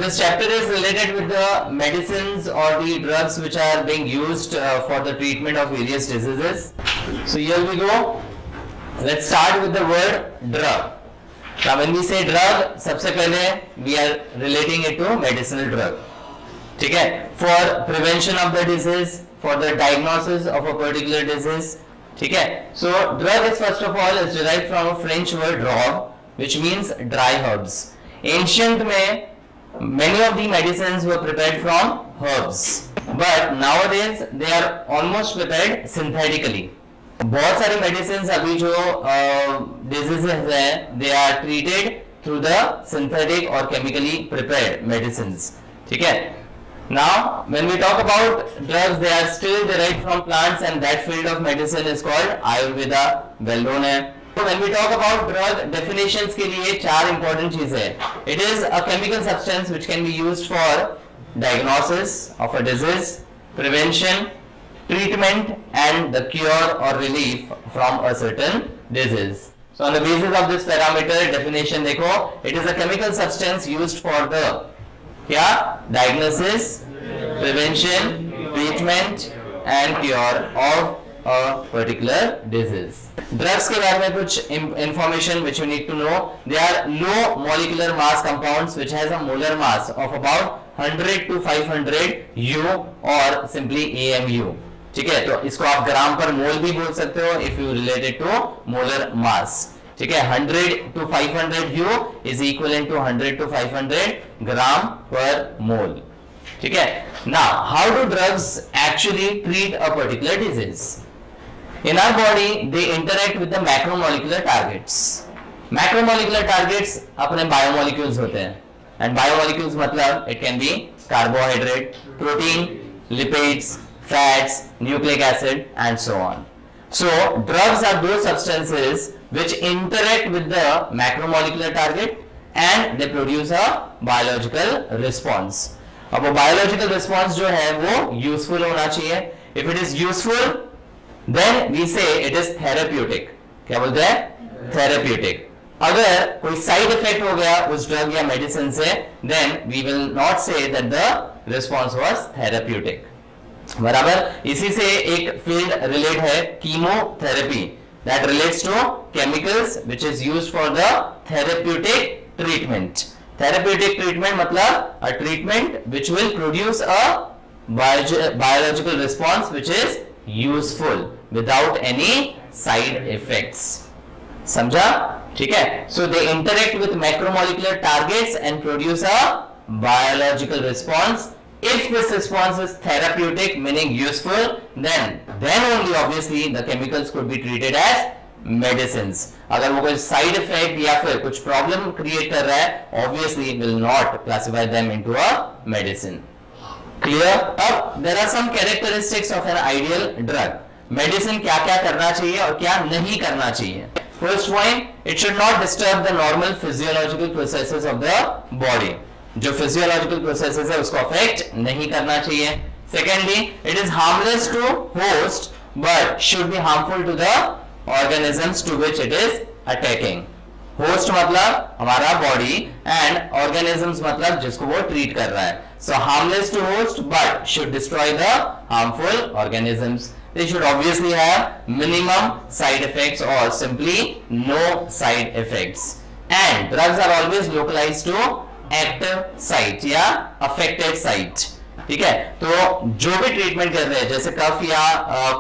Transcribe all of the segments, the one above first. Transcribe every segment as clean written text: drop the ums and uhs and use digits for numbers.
this chapter is related with the medicines or the drugs which are being used for the treatment of various diseases. So here we go. Let's start with the word drug. Now when we say drug, सबसे पहले we are relating it to medicinal drug. ठीक है? For prevention of the disease, for the diagnosis of a particular disease. ठीक है? So drug is first of all is derived from a French word drogue, which means dry herbs. Ancient में many of the medicines were prepared from herbs, but nowadays they are almost prepared synthetically. बहुत सारी medicines अभी जो diseases हैं, they are treated through the synthetic or chemically prepared medicines. ठीक है? Now, when we talk about drugs, they are still derived from plants, and that field of medicine is called Ayurveda. Well known है. So when we talk about drug definitions के लिए चार important चीजें. It is a chemical substance which can be used for diagnosis of a disease, prevention, treatment, and the cure or relief from a certain disease. So on the basis of this parameter definition, देखो, it is a chemical substance used for the diagnosis, prevention, treatment, and cure of a particular disease. Drugs के बारे में कुछ information which you need to know. They are low molecular mass compounds which has a molar mass of about 100 to 500 U or simply AMU. ठीक है? तो इसको आप ग्राम पर मोल भी बोल सकते हो if you relate it to molar mass. ठीक है? 100 to 500 U is equivalent to 100 to 500 gram per mole. ठीक है? Now, how do drugs actually treat a particular disease? In our body, they interact with the macromolecular targets. Macromolecular targets अपने biomolecules होते हैं. And biomolecules मतलब it can be carbohydrate, protein, lipids, fats, nucleic acid, and so on. So, drugs are those substances which interact with the macromolecular target and they produce a biological response. अब वो biological response जो है वो useful होना चाहिए. If it is useful, then we say it is therapeutic. क्या बोलते हैं? Therapeutic. अगर कोई side effect हो गया उस drug या medicine से, then we will not say that the response was therapeutic. बराबर? इसी से एक field relate है chemotherapy. That relates to chemicals which is used for the therapeutic treatment. Therapeutic treatment मतलब a treatment which will produce a biological response which is useful without any side effects. समझा? ठीक है? So they interact with macromolecular targets and produce a biological response. If this response is therapeutic, meaning useful, then only obviously the chemicals could be treated as medicines. अगर वो कोई side effect या फिर कुछ problem create कर रहा है, obviously will not classify them into a medicine. Clear? अब there are some characteristics of an ideal drug. Medicine क्या क्या करना चाहिए और क्या नहीं करना चाहिए. First point, it should not disturb the normal physiological processes of the body. जो physiological processes है उसको affect नहीं करना चाहिए. Secondly, it is harmless to host but should be harmful to the organisms to which it is attacking. Host मतलब हमारा body and organisms मतलब जिसको वो treat कर रहा है. So harmless to host but should destroy the harmful organisms. They should obviously have minimum side effects or simply no side effects. And drugs are always localized to active site या affected site. ठीक है? तो जो भी treatment कर रहे हैं जैसे कफ या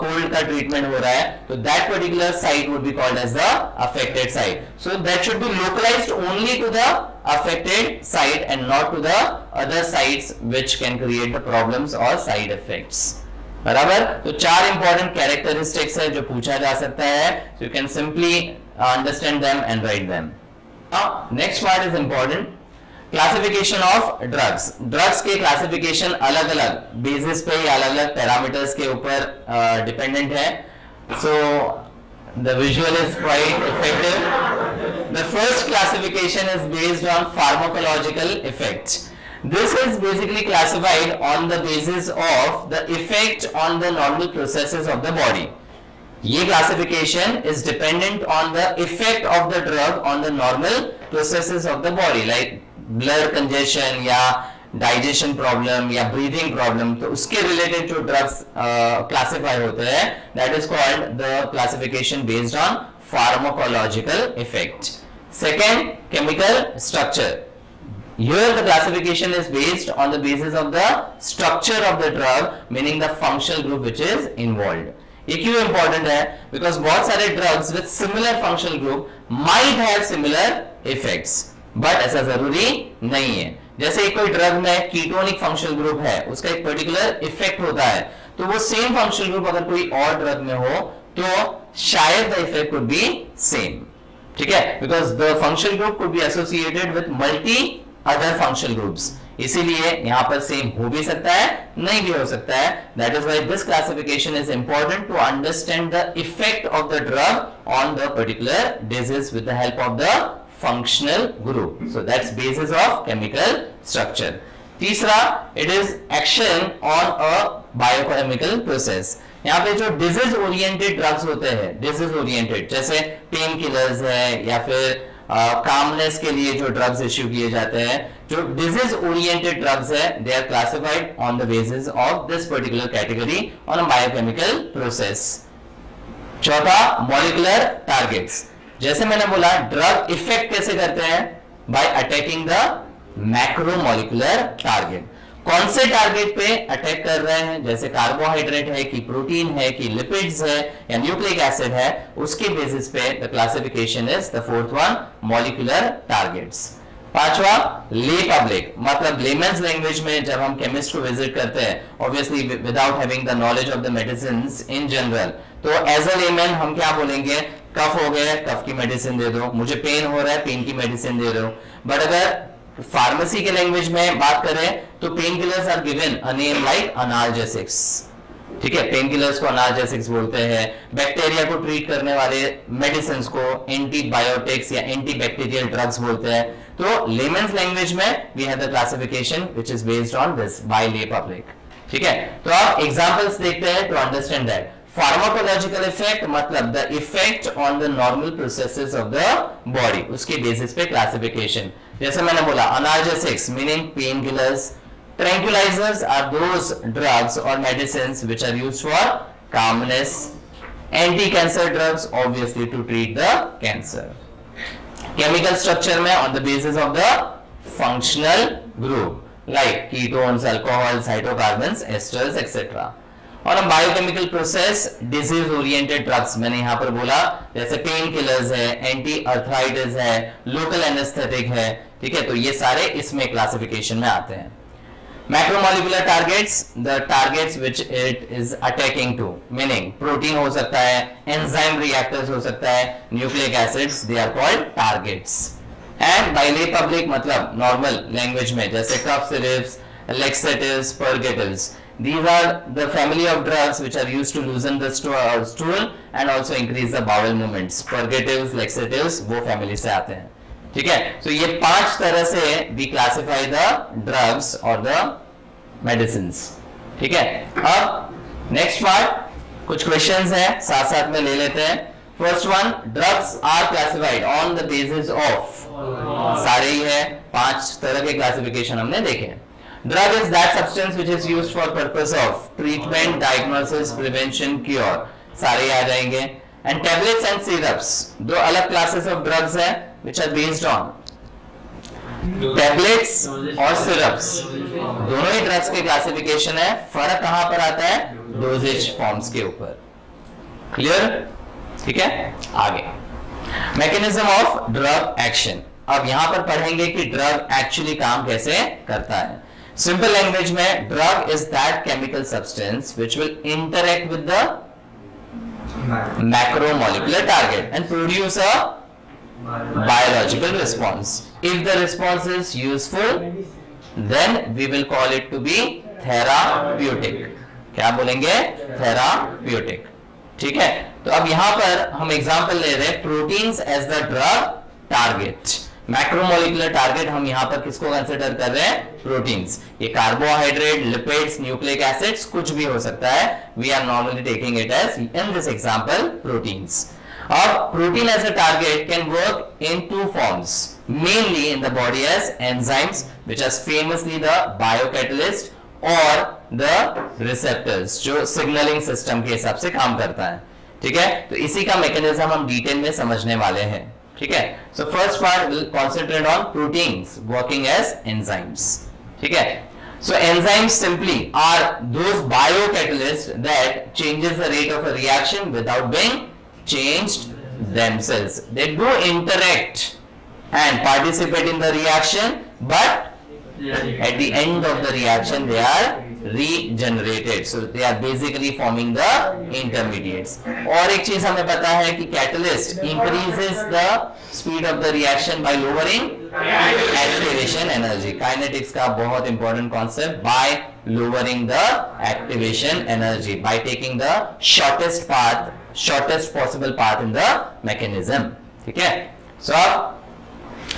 कोल्ड का ट्रीटमेंट हो रहा है तो that particular site would be called as the affected site. So that should be localized only to the affected site and not to the other sites which can create the problems or side effects. बराबर? तो चार important characteristics है जो पूछा जा सकता है. So you can simply understand them and write them. Now next part is important. Classification of drugs. Drugs के क्लासिफिकेशन अलग अलग बेसिस पे या अलग अलग पैरामीटर्स के ऊपर डिपेंडेंट है. So the visual is quite effective. The first classification is based on pharmacological effects. This is basically classified on the basis of the effect on the normal processes of the body. ये classification is dependent on the effect of the drug on the normal processes of the body, like blood congestion या digestion problem या breathing problem, तो उसके related जो drugs classify होते हैं, that is called the classification based on pharmacological effect. Second, chemical structure. Here the classification is based on the basis of the structure of the drug, meaning the functional group which is involved. ये क्यों important है? Because बहुत सारे drugs with similar functional group might have similar effects, but ऐसा जरूरी नहीं है. जैसे कोई ड्रग में कीटोनिक फंक्शनल ग्रुप है, उसका एक पर्टिकुलर इफेक्ट होता है, तो वो सेम फंक्शनल ग्रुप अगर कोई और ड्रग में हो तो शायद the effect could be same. ठीक है, because the functional group could be associated with multi other functional groups, इसीलिए यहां पर सेम हो भी सकता है, नहीं भी हो सकता है. That is why this classification is important to understand the effect of the drug on the particular disease with the help of the functional group. So that's basis of chemical structure. तीसरा, it is action on a biochemical process. यहाँ पे जो disease oriented drugs होते हैं, disease oriented, जैसे pain killers है या फिर calmness के लिए जो drugs issue किए जाते हैं, जो disease oriented drugs है, they are classified on the basis of this particular category on a biochemical process. चौथा, molecular targets. जैसे मैंने बोला, ड्रग इफेक्ट कैसे करते हैं? Bye attacking the macromolecular target. कौन से टारगेट पे अटैक कर रहे हैं? जैसे कार्बोहाइड्रेट है कि प्रोटीन है कि लिपिड्स है या न्यूक्लिक एसिड है, उसके बेसिस पे the classification is the fourth one, molecular targets. पांचवा, ले पब्लिक, मतलब लेमन्स लैंग्वेज में जब हम केमिस्ट को विजिट करते हैं, obviously without having the knowledge of the medicines in general, तो एज अ लेमन हम क्या बोलेंगे? कफ हो गया, कफ की मेडिसिन दे दो. मुझे पेन हो रहा है, पेन की मेडिसिन दे दो. बट अगर फार्मेसी के लैंग्वेज में बात करें तो painkillers are given a name like analgesics. ठीक है, पेन किलर्स को अनाल्जेसिक्स बोलते हैं. बैक्टीरिया को ट्रीट करने वाले मेडिसिन को एंटीबायोटिक्स या एंटीबैक्टीरियल ड्रग्स बोलते हैं. तो लेमन्स लैंग्वेज में we have the classification which is based on this by lay public. ठीक है, तो आप एग्जांपल्स देखते हैं to understand that. Pharmacological effect मतलब the effect on the normal processes of the body, उसके बेसिस पे क्लासिफिकेशन. जैसे मैंने बोला, analgesics meaning painkillers. Tranquilizers are those drugs और medicines which are used for calmness. Anti cancer drugs obviously to treat the cancer. Chemical structure में on the basis of the functional group like ketones, alcohols, hydrocarbons, asters etcetera. और हम biochemical process, disease oriented drugs मैंने यहां पर बोला, जैसे pain killers है, anti arthritis है, लोकल एनेस्थेटिक है. ठीक है, तो ये सारे इसमें क्लासिफिकेशन में आते हैं. Macromolecular targets, the targets which it is attacking to, meaning protein हो सकता है, एंजाइम रिएक्टर्स हो सकता है, nucleic acids, they are called targets. And by lay public मतलब नॉर्मल लैंग्वेज में, जैसे cough syrups, laxatives, purgatives. These are the family of drugs which are used to loosen the stool and also increase the bowel movements. Purgatives, laxatives वो family से आते हैं. ठीक है, तो ये 5 तरह से we classify the drugs or the medicines. ठीक है, अब next part कुछ questions हैं, साथ साथ में ले लेते हैं. First one, drugs are classified on the basis of, सारे ही है, 5 तरह के classification हमने देखे. Drug is that substance which is used for purpose of treatment, diagnosis, prevention, cure. सारे आ जाएंगे. And tablets and syrups, दो अलग classes of drugs हैं which are based on tablets और syrups. दोनों ही drugs के classification है. फर्क कहाँ पर आता है? Dosage forms के ऊपर. Clear? ठीक है, आगे. Mechanism of drug action. अब यहाँ पर पढ़ेंगे कि drug actually काम कैसे करता है. Simple language में, drug is that chemical substance which will interact with the macromolecular target and produce a biological response. If the response is useful, then we will call it to be therapeutic. क्या बोलेंगे? Therapeutic. ठीक है, तो अब यहाँ पर हम example ले रहे हैं proteins as the drug target. Macromolecular target हम यहाँ पर किसको कंसिडर कर रहे हैं? प्रोटीन्स. ये कार्बोहाइड्रेट, लिपिड्स, न्यूक्लिक एसिड्स कुछ भी हो सकता है. We are normally taking it as in this example proteins. अब protein as a target can work in two forms, mainly in the body as enzymes, which are famously the biocatalyst और the receptors, जो signaling system के हिसाब से काम करता है. ठीक है, तो इसी का मैकेनिज्म हम डिटेल में समझने वाले हैं. ठीक है, so first part will concentrate on proteins working as enzymes. ठीक है, so enzymes simply are those biocatalysts that changes the rate of a reaction without being changed themselves. They do interact and participate in the reaction, but at the end of the reaction they are regenerated. So they are basically forming the intermediates. और एक चीज हमें पता है कि catalyst increases the speed of the reaction by lowering activation energy. Kinetics का बहुत important concept, by lowering the activation energy, by taking the shortest path, shortest possible path in the mechanism. ठीक है, so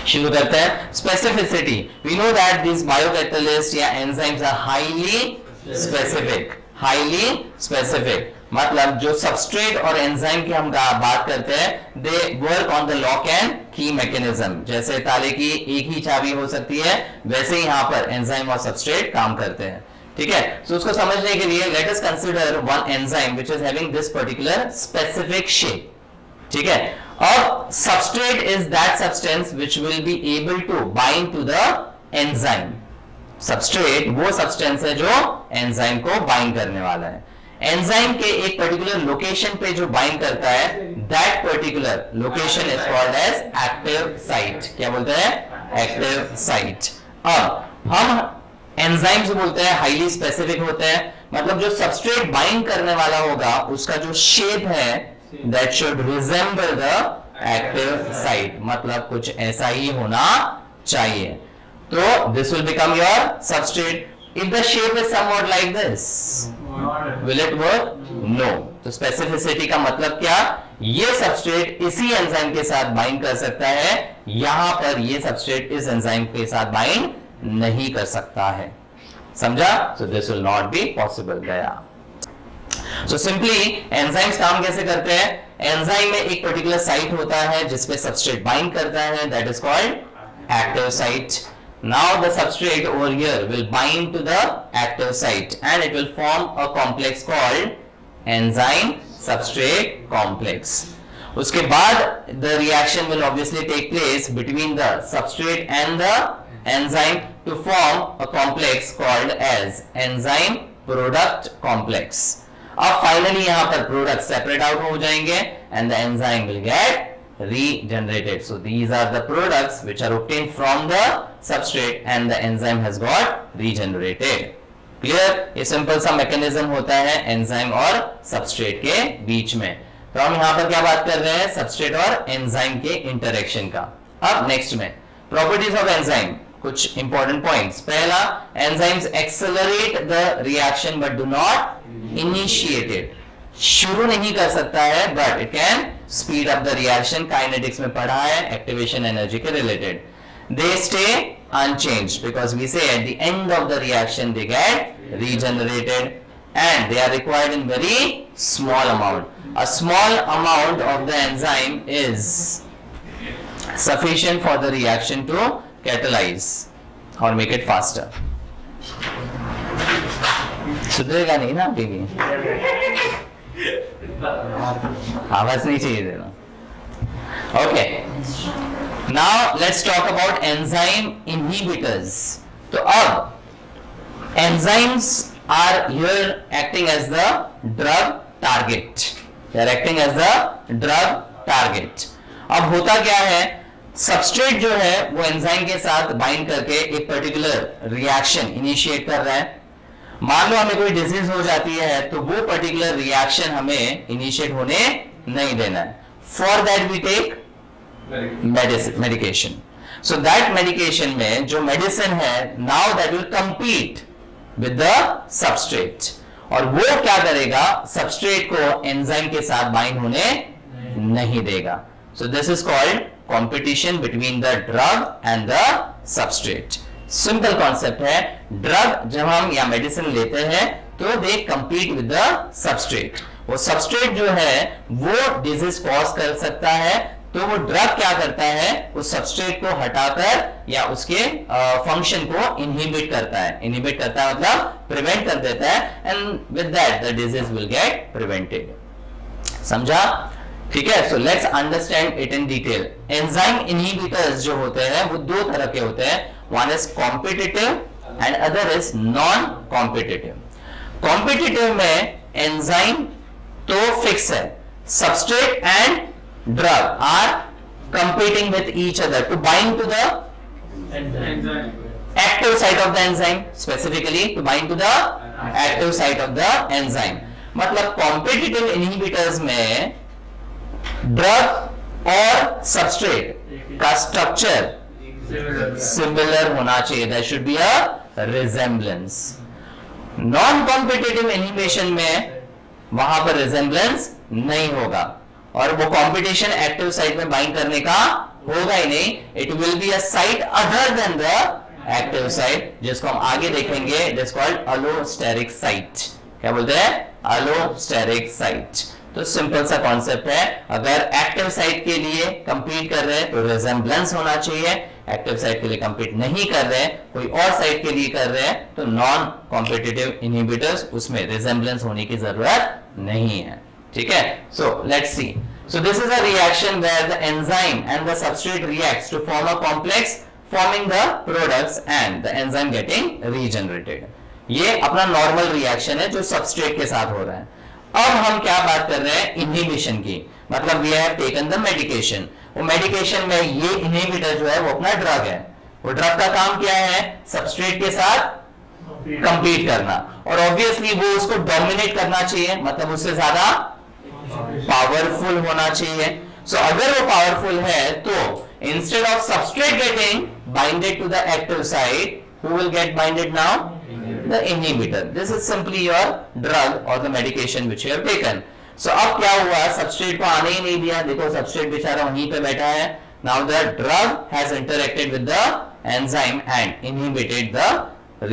शुरू करते हैं. Specificity, we know that this biocatalyst या enzymes are highly specific. Highly specific मतलब जो substrate और enzyme की हम बात करते हैं, they work on the lock and की मैकेनिज्म. जैसे ताले की एक ही चाबी हो सकती है, वैसे ही यहाँ पर एंजाइम और सबस्ट्रेट काम करते हैं. ठीक है, सो उसको समझने के लिए let us consider one enzyme which is having this particular specific shape. ठीक है, अब substrate is that substance which will be able to bind to the enzyme. Substrate वो substance है जो enzyme को bind करने वाला है. Enzyme के एक particular location पे जो bind करता है, that particular location is called as active site. क्या बोलते हैं? Active site. अब हम enzymes बोलते हैं highly specific होते हैं, मतलब जो substrate bind करने वाला होगा उसका जो shape है that should resemble the active site, मतलब कुछ ऐसा ही होना चाहिए. तो this will become your substrate. If the shape is somewhat like this, will it work? No. तो specificity का मतलब क्या? ये substrate इसी एंजाइम के साथ बाइंड कर सकता है, यहां पर ये substrate इस एंजाइम के साथ बाइंड नहीं कर सकता है. समझा? So this will not be possible. गया. So simply enzymes काम कैसे करते हैं? एंजाइम में एक पर्टिकुलर साइट होता है जिसपे सबस्ट्रेट बाइंड करता है, that is called active site. Now the substrate over here will bind to the active site and it will form a complex called enzyme substrate complex. उसके बाद the reaction will obviously take place between the substrate and the enzyme to form a complex called as enzyme product complex. अब finally यहां पर product separate out हो जाएंगे and the enzyme will get regenerated. So these are the products which are obtained from the substrate and the enzyme has got regenerated. Clear? ये simple सा mechanism होता है enzyme और substrate के बीच में. तो हम यहां पर क्या बात कर रहे हैं? सबस्ट्रेट और एंजाइम के इंटरेक्शन का. अब नेक्स्ट में प्रॉपर्टीज ऑफ एंजाइम, कुछ इंपॉर्टेंट पॉइंट्स. पहला, enzymes accelerate the reaction but do not initiate it. शुरू नहीं कर सकता है but it can speed up the reaction. Kinetics में पढ़ा है एक्टिवेशन एनर्जी के related. They stay unchanged because we say at the end of the reaction they get regenerated and they are required in very small amount. A small amount of the enzyme is sufficient for the reaction to catalyze or make it faster. सुधरेगा नहीं ना अभी भी? आवाज नहीं चाहिए देना. Okay. Now let's talk about enzyme inhibitors. तो अब enzymes are here acting as the drug target. They are acting as the drug target. अब होता क्या है? सबस्ट्रेट जो है वो एंजाइम के साथ बाइंड करके एक पर्टिकुलर रिएक्शन इनिशिएट कर रहा है. मान लो हमें कोई डिजीज हो जाती है तो वो पर्टिकुलर रिएक्शन हमें इनिशिएट होने नहीं देना है. For that we take medication. So that medication में जो मेडिसिन है, now that will compete with the substrate, और वो क्या करेगा? सबस्ट्रेट को एंजाइम के साथ बाइंड होने नहीं देगा. सो this is called competition between the drug and the substrate. Simple concept है. ड्रग जब हम या मेडिसिन लेते हैं तो दे कंपीट विद द सबस्ट्रेट. वो सबस्ट्रेट जो है वो डिजीज कॉज कर सकता है, तो वो ड्रग क्या करता है, उस सबस्ट्रेट को हटाकर या उसके फंक्शन को इनहिबिट करता है। इनहिबिट करता है मतलब प्रिवेंट कर देता है, and with that the disease will get prevented. समझा? ठीक है। So let's understand it in detail. Enzyme inhibitors जो होते हैं वो दो तरह के होते हैं, one is competitive and other is non competitive. Competitive में एंजाइम तो फिक्स है, substrate and drug are competing with each other to bind to the active site of the enzyme, specifically to bind to the active site of the enzyme। मतलब competitive inhibitors में drug और substrate का structure similar होना चाहिए, that should be a resemblance. Non competitive inhibition में वहां पर रिजेम्बलेंस नहीं होगा और वो कंपटीशन एक्टिव साइट में बाइंड करने का होगा ही नहीं। It will be a site other than the active site, जिसको हम आगे देखेंगे। It is called allosteric site. क्या बोलते हैं? Allosteric site. तो सिंपल सा कॉन्सेप्ट है, अगर एक्टिव साइट के लिए कंपीट कर रहे हैं तो रिजेम्बलेंस होना चाहिए, एक्टिव साइट के लिए कंपीट नहीं कर रहे हैं, कोई और साइट के लिए कर रहे हैं, तो नॉन कॉम्पिटिटिव इनहिबिटर्स उसमें रिजेम्बलेंस होने की जरूरत नहीं है। ठीक है। So let's see. So this is a reaction where the enzyme and the substrate reacts to form a complex forming the products and the enzyme getting regenerated. ये अपना नॉर्मल रिएक्शन है जो सबस्ट्रेट के साथ हो रहा है। अब हम क्या बात कर रहे हैं? इनहिबिशन की। मतलब we have taken the medication, वो मेडिकेशन में ये इनहिबिटर जो है वो अपना ड्रग है। वो ड्रग का काम क्या है? सबस्ट्रेट के साथ कंपीट करना, और ऑब्वियसली वो उसको डोमिनेट करना चाहिए, मतलब उससे ज्यादा पावरफुल होना चाहिए। सो अगर वो पावरफुल है तो instead of substrate getting binded to the active site, who will get binded now? The inhibitor. This is simply your drug or the medication which you have taken. So अब क्या हुआ? Substrate को आने ही नहीं दिया। देखो सबस्ट्रेट बेचारा वहीं पे बैठा है। Now the drug has interacted with the enzyme and inhibited the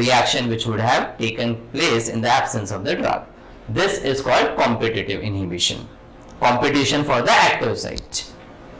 reaction which would have taken place in the absence of the drug. This is called competitive inhibition. Competition for the active site.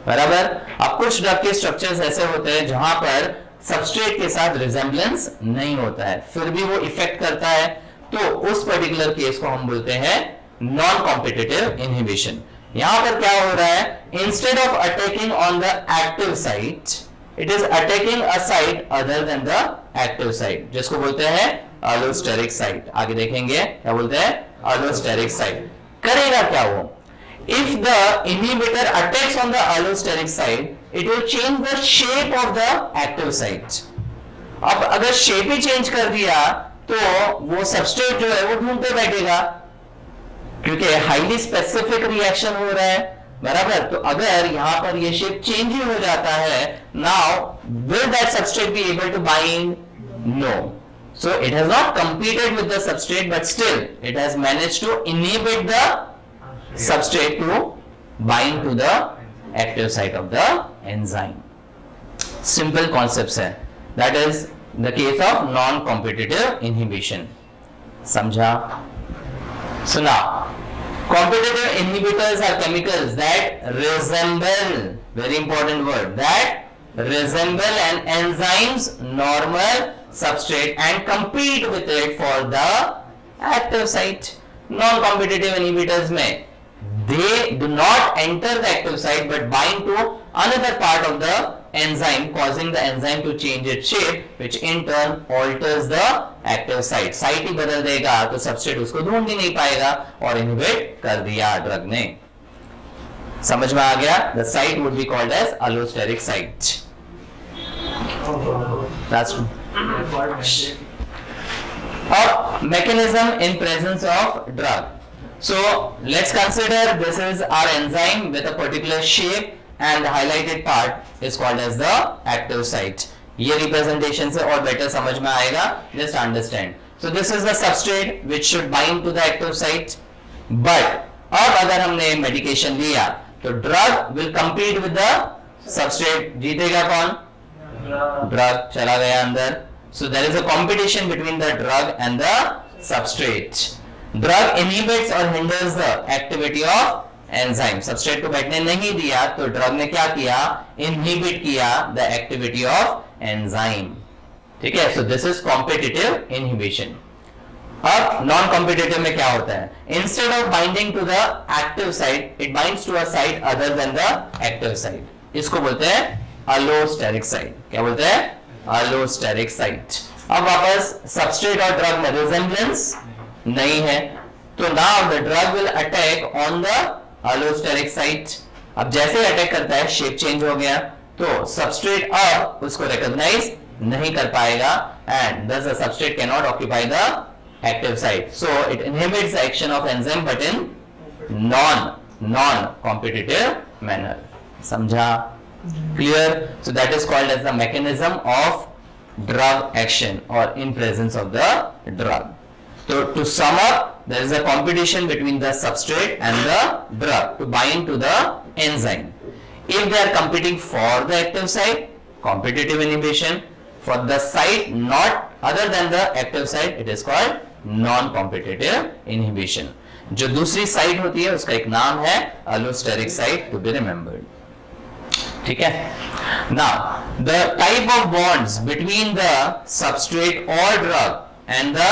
बराबर? अब कुछ drug के structures ऐसे होते हैं जहां पर substrate के साथ रिजेम्बलेंस नहीं होता है, फिर भी वो इफेक्ट करता है, तो उस पर्टिकुलर केस को हम बोलते हैं नॉन कॉम्पिटिटिव इनहिबिशन। यहां पर क्या हो रहा है? Instead of attacking on the active site, it is attacking a site other than the active site, जिसको बोलते हैं अलोस्टेरिक साइट। आगे देखेंगे क्या बोलते हैं? Allosteric site. करेगा क्या वो? If the inhibitor attacks on the allosteric site, it will change the shape of the active site. अब अगर शेप ही चेंज कर दिया तो वो सबस्ट्रेट जो है वो ढूंढते बैठेगा, क्योंकि हाईली स्पेसिफिक रिएक्शन हो रहा है। बराबर? तो अगर यहां पर ये शेप चेंज ही हो जाता है, now will that substrate be able to bind? No. So it has not competed with the substrate, but still it has managed to inhibit the substrate to bind to the active site of the enzyme. Simple concepts है. That is the case of non-competitive inhibition. समझा? So now, competitive inhibitors are chemicals that resemble, very important word, that resemble an enzyme's normal substrate and compete with it for the active site. Non-competitive inhibitors में they do not enter the active site but bind to another part of the enzyme, causing the enzyme to change its shape, which in turn alters the active site. Site ही बदल देगा तो substrate उसको ढूंढ ही नहीं पाएगा और inhibit कर दिया ड्रग ने। समझ में आ गया? The site would be called as allosteric site. That's a mechanism in presence of drug. So let's consider this is our enzyme with a particular shape and the highlighted part is called as the active site. ये representation से और better समझ में आएगा, just understand. So this is the substrate which should bind to the active site. But अब अगर हमने medication लिया तो drug will compete with the substrate. जीतेगा कौन? Drug चला गया अंदर. So there is a competition between the drug and the substrate. Drug inhibits और hinders the activity of enzyme, substrate को बैठने नहीं दिया तो ड्रग ने क्या किया, इनहिबिट किया द एक्टिविटी ऑफ एंजाइम, ठीक है। So this is competitive inhibition. अब नॉन कॉम्पिटिटिव में क्या होता है, instead of binding to the active site it binds to a site other than the active site, इसको बोलते हैं अलोस्टेरिक साइट। क्या बोलते हैं, अलोस्टेरिक साइट। अब वापस सबस्ट्रेट और ड्रग में रिजेम्बलेंस नहीं है, तो now the drug will attack on the allosteric site. अब जैसे अटैक करता है शेप चेंज हो गया, तो सबस्ट्रेट अब उसको रिकॉग्नाइज नहीं कर पाएगा and thus the substrate cannot occupy the active site, so it inhibits the action of enzyme but in non competitive manner। समझा, clear? So that is called as the mechanism of drug action or in presence of the drug। So to sum up, there is a competition between the substrate and the drug to bind to the enzyme. If they are competing for the active site, competitive inhibition. For the site not other than the active site, it is called non-competitive inhibition। जो दूसरी site होती है उसका एक नाम है allosteric site, to be remembered, ठीक है। Now the type of bonds between the substrate or drug and the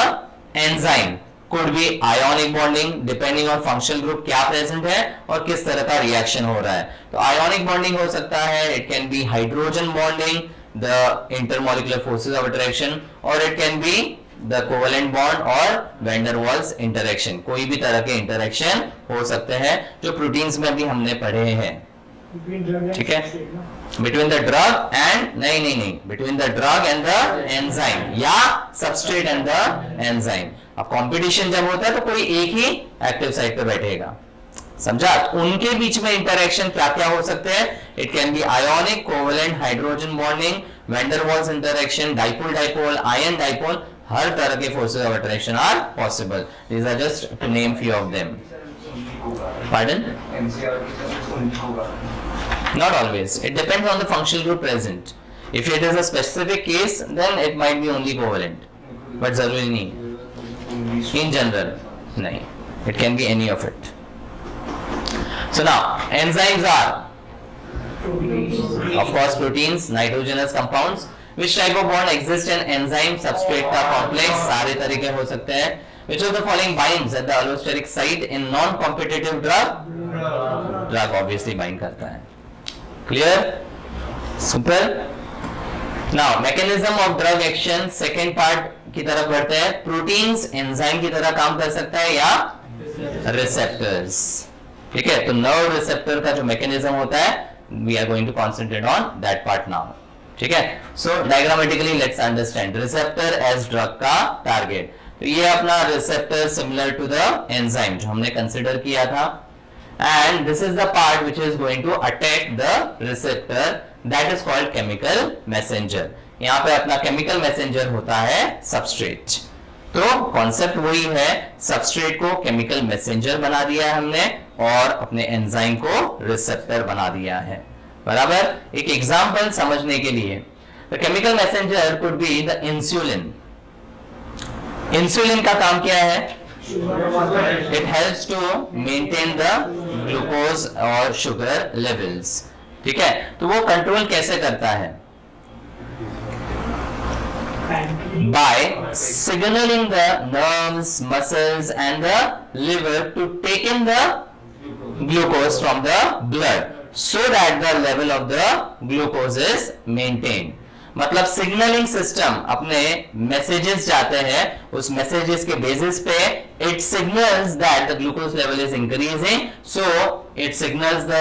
enzyme could be ionic bonding depending on functional group क्या present है और किस तरह का reaction हो रहा है। तो ionic bonding हो सकता है, it can be hydrogen bonding, the intermolecular forces of attraction, or it can be the covalent bond or van der Waals interaction। कोई भी तरह के interaction हो सकते हैं जो प्रोटीन्स में भी हमने पढ़े हैं, ठीक है। Between the drug and नहीं between the drug and the enzyme या substrate and the enzyme। अब कंपटीशन जब होता है तो कोई एक ही एक्टिव साइट पे बैठेगा, समझा। उनके बीच में इंटरेक्शन क्या क्या हो सकते हैं, it can be ionic, covalent, hydrogen bonding, van der Waals interaction, dipole dipole, ion dipole, हर तरह के forces of attraction are possible. These are just to name few of them. Pardon? Not always. It depends on the functional group present. If it is a specific case, then it might be only covalent, but जरूरी नहीं। In general, नहीं। It can be any of it. So now, enzymes are, of course, proteins, nitrogenous compounds. Which type of bond exists in enzyme substrate का complex? सारे तरीके हो सकते हैं। Which of the following binds at the allosteric site in non-competitive drug? Drug obviously bind करता है। Clear? Super. Now, mechanism of drug action, second part की तरफ बढ़ते हैं। Proteins enzyme की तरह काम कर सकता है या receptors, ठीक है। तो nerve receptor का जो mechanism होता है, we are going to concentrate on that part now, ठीक है। So diagrammatically let's understand receptor as drug का target। तो ये अपना receptor similar to the enzyme जो हमने consider किया था, and this is the part which is going to attack the receptor, that is called chemical messenger। यहाँ पे अपना chemical messenger होता है substrate। तो कॉन्सेप्ट वही है, सबस्ट्रेट को केमिकल मैसेंजर बना दिया है हमने और अपने एंजाइम को रिसेप्टर बना दिया है, बराबर। एक एग्जांपल समझने के लिए, the chemical messenger could be the insulin. Insulin का काम क्या है? It helps to maintain the glucose और शुगर लेवल्स, ठीक है। तो वो कंट्रोल कैसे करता है? By signaling the nerves, muscles and the liver to take in the glucose from the blood so that the level of the glucose is maintained। मतलब signalling system अपने मैसेजेस जाते हैं, उस मैसेजेस के बेसिस पे it signals that the glucose level is increasing, so it signals the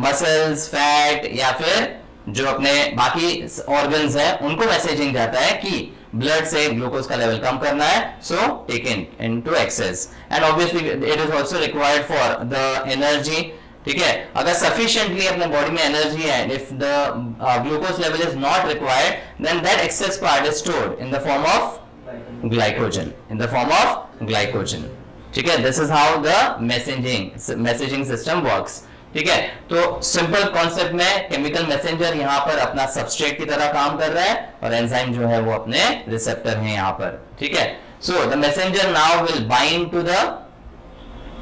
muscles, fat या फिर जो अपने बाकी ऑर्गन्स हैं उनको मैसेजिंग जाता है कि ब्लड से ग्लूकोज का लेवल कम करना है, so taken into excess. And obviously it is also required for the energy, ठीक है। अगर सफिशिएंटली अपने बॉडी में एनर्जी है, if the glucose level is not required, then that excess part is stored in the form of glycogen, ठीक है। This is how the messaging system works, ठीक है। तो सिंपल कॉन्सेप्ट में केमिकल मैसेंजर यहाँ पर अपना सबस्ट्रेट की तरह काम कर रहा है और एंजाइम जो है वो अपने रिसेप्टर हैं यहाँ पर, ठीक है। So the messenger now will bind to the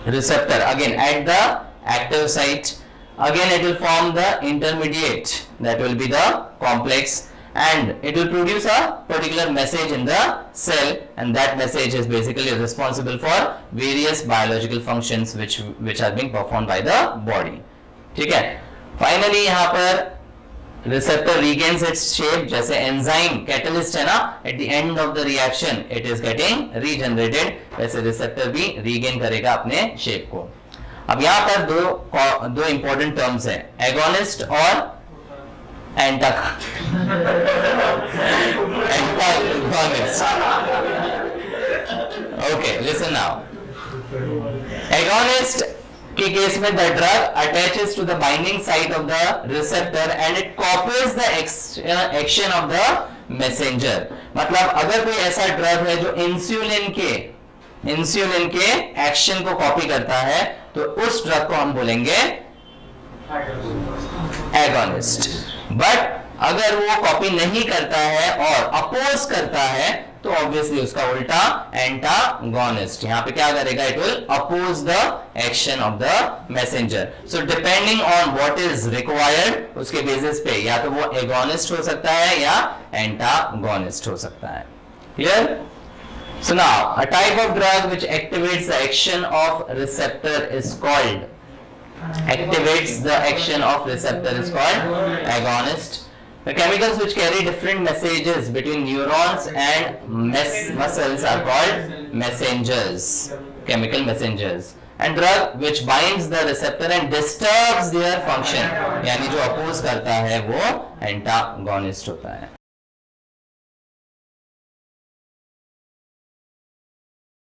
receptor again at the active site. Again it will form the intermediate, that will be the complex, and it will produce a particular message in the cell, and that message is basically responsible for various biological functions which are being performed by the body. ठीक है. Finally यहाँ पर receptor regains its shape, जैसे enzyme catalyst है ना, at the end of the reaction it is getting regenerated, वैसे receptor भी regain करेगा अपने shape को. अब यहाँ पर दो important terms है, agonist और antagonist. Okay, listen now. Agonist के केस में the drug attaches to the binding site of the receptor and it copies the action of the messenger. मतलब अगर कोई ऐसा ड्रग है जो इंसुलिन के एक्शन को कॉपी करता है तो उस ड्रग को हम बोलेंगे एगोनिस्ट. बट अगर वो कॉपी नहीं करता है और अपोज करता है तो ऑब्वियसली उसका उल्टा एंटागोनिस्ट. यहाँ पे क्या करेगा, it will oppose the action of the messenger. So depending on what is required उसके बेसिस पे या तो वो एगोनिस्ट हो सकता है या एंटागोनिस्ट हो सकता है. Clear? So now a type of drug which activates the action of receptor is called agonist. The chemicals which carry different messages between neurons and muscles are called messengers, chemical messengers. And drug which binds the receptor and disturbs their function, यानी जो oppose करता है वो antagonist होता है.